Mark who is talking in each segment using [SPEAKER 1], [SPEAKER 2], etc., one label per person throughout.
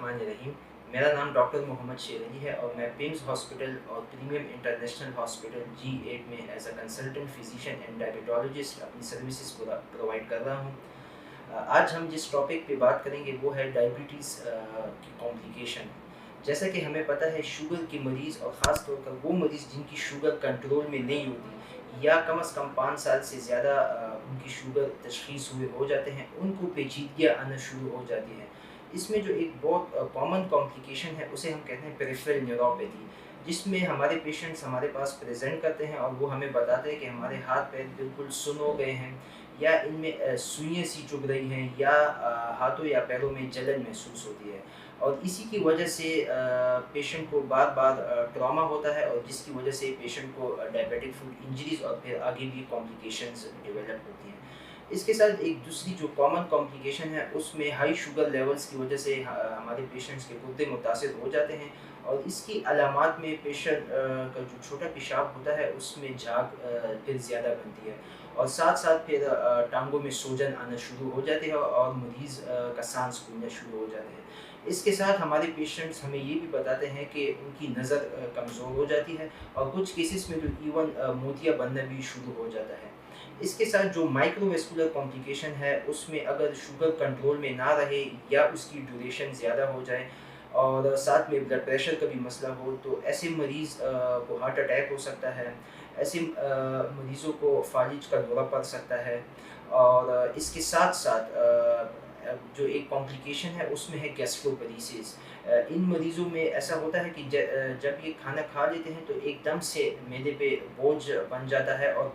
[SPEAKER 1] बिस्मिल्लाहिर्रहमानिर्रहीम। मेरा नाम डॉक्टर मोहम्मद शेर अली है और मैं पिम्स हॉस्पिटल और प्रीमियम इंटरनेशनल हॉस्पिटल G8 में as a consultant physician and diabetologist अपनी सर्विसेज प्रोवाइड कर रहा हूँ। आज हम जिस टॉपिक पे बात करेंगे वो है डायबिटीज़ की कॉम्प्लिकेशन। जैसा कि हमें पता है शुगर के मरीज़ और ख़ास तौर पर वो मरीज़ जिनकी शुगर कंट्रोल में नहीं होती या कम से कम 5 साल से ज़्यादा उनकी शुगर तशख़ीस हुए हो जाते हैं, उनको पेचीदगियाँ आना शुरू हो जाती हैं। इसमें जो एक बहुत कॉमन कॉम्प्लिकेशन है उसे हम कहते हैं पेरिफेरल न्यूरोपैथी, जिसमें हमारे पेशेंट्स हमारे पास प्रेजेंट करते हैं और वो हमें बताते हैं कि हमारे हाथ पैर बिल्कुल सुन्न हो गए हैं या इनमें सुइयाँ सी चुभ रही हैं या हाथों या पैरों में जलन महसूस होती है। और इसी की वजह से पेशेंट को बार बार ट्रॉमा होता है और जिसकी वजह से पेशेंट को डायबिटिक फुट इंजरीज और फिर आगे भी कॉम्प्लिकेशंस डेवलप होती हैं। इसके साथ एक दूसरी जो कॉमन कॉम्प्लिकेशन है उसमें हाई शुगर लेवल्स की वजह से हमारे पेशेंट्स के गुर्दे मुतासिर हो जाते हैं और इसकी अलामात में पेशेंट का जो छोटा पेशाब होता है उसमें झाग फिर ज़्यादा बनती है और साथ साथ फिर टांगों में सूजन आना शुरू हो जाती है और मरीज़ का सांस फूलना शुरू हो जाते हैं। इसके साथ हमारे पेशेंट्स हमें ये भी बताते हैं कि उनकी नज़र कमज़ोर हो जाती है और कुछ केसेस में तो इवन मोतिया बनना भी शुरू हो जाता है। इसके साथ जो माइक्रोवेस्कुलर कॉम्प्लिकेशन है उसमें अगर शुगर कंट्रोल में ना रहे या उसकी ड्यूरेशन ज़्यादा हो जाए और साथ में ब्लड प्रेशर का भी मसला हो तो ऐसे मरीज़ को हार्ट अटैक हो सकता है। ऐसे मरीज़ों को फालिज का दौरा पड़ सकता है और इसके साथ साथ जो एक कॉम्प्लिकेशन है उसमें है गैस्ट्रोपैरेसिस। इन मरीज़ों में ऐसा होता है कि जब ये खाना खा लेते हैं तो एकदम से मैदे पे बोझ बन जाता है और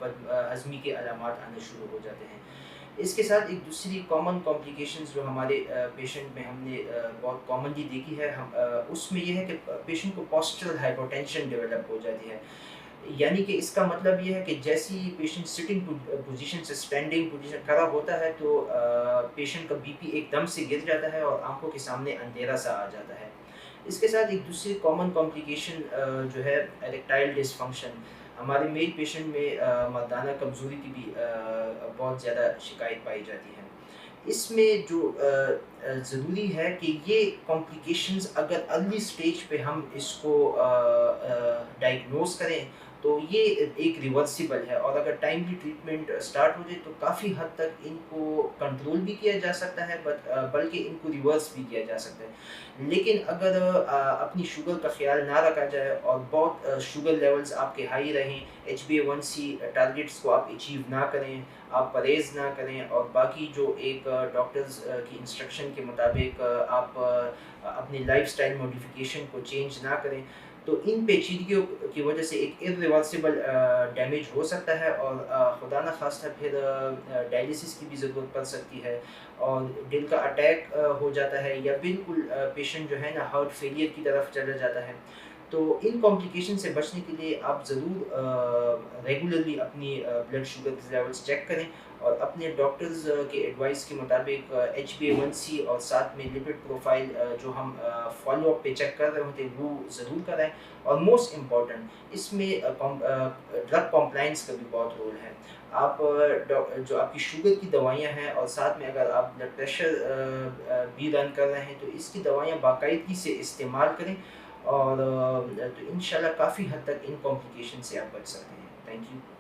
[SPEAKER 1] हज़मी के अलामात आने शुरू हो जाते हैं। इसके साथ एक दूसरी कॉमन कॉम्प्लिकेशंस जो हमारे पेशेंट में हमने बहुत कॉमनली देखी है उसमें ये है कि पेशेंट को पोस्चरल हाइपोटेंशन डेवलप हो जाती है। यानी कि इसका मतलब ये है कि जैसे ही पेशेंट सिटिंग पोजीशन से स्टैंडिंग पोजीशन खड़ा होता है तो पेशेंट का बीपी एकदम से गिर जाता है और आंखों के सामने अंधेरा सा आ जाता है। इसके साथ एक दूसरी कॉमन कॉम्प्लिकेशन जो है इरेक्टाइल डिसफंक्शन। हमारे मेल पेशेंट में मर्दाना कमज़ोरी की भी बहुत ज़्यादा शिकायत पाई जाती है। इसमें जो ज़रूरी है कि ये कॉम्प्लिकेशंस अगर अर्ली स्टेज पे हम इसको डायग्नोज़ करें तो ये एक रिवर्सिबल है और अगर टाइमली ट्रीटमेंट स्टार्ट हो जाए तो काफ़ी हद तक इनको कंट्रोल भी किया जा सकता है बल्कि इनको रिवर्स भी किया जा सकता है। लेकिन अगर अपनी शुगर का ख़्याल ना रखा जाए और बहुत शुगर लेवल्स आपके हाई रहें, HbA1c टारगेट्स को आप अचीव ना करें, आप परहेज़ ना करें और बाकी जो एक डॉक्टर्स की इंस्ट्रक्शन के मुताबिक आप अपने लाइफ़स्टाइल मॉडिफ़िकेशन को चेंज ना करें, तो इन पेचीदगियों की वजह से एक इर्रिवर्सिबल डैमेज हो सकता है और खुदा न खास्ता फिर डायलिसिस की भी ज़रूरत पड़ सकती है और दिल का अटैक हो जाता है या बिल्कुल पेशेंट जो है ना हार्ट फेलियर की तरफ चला जाता है। तो इन कॉम्प्लिकेशन से बचने के लिए आप ज़रूर रेगुलरली अपनी ब्लड शुगर लेवल्स चेक करें और अपने डॉक्टर्स के एडवाइस के मुताबिक HbA1c और साथ में लिपिड प्रोफाइल जो हम फॉलो अप पे चेक कर रहे होते हैं वो ज़रूर कराएं। और मोस्ट इम्पॉर्टेंट इसमें ड्रग कॉम्प्लाइंस का भी बहुत रोल है। आप जो आपकी शुगर की दवाइयाँ हैं और साथ में अगर आप ब्लड प्रेशर भी रन कर रहे हैं तो इसकी दवाइयाँ बाकायदगी से इस्तेमाल करें और तो इंशाल्लाह काफ़ी हद तक इन कॉम्प्लिकेशन से आप बच सकते हैं। Thank you.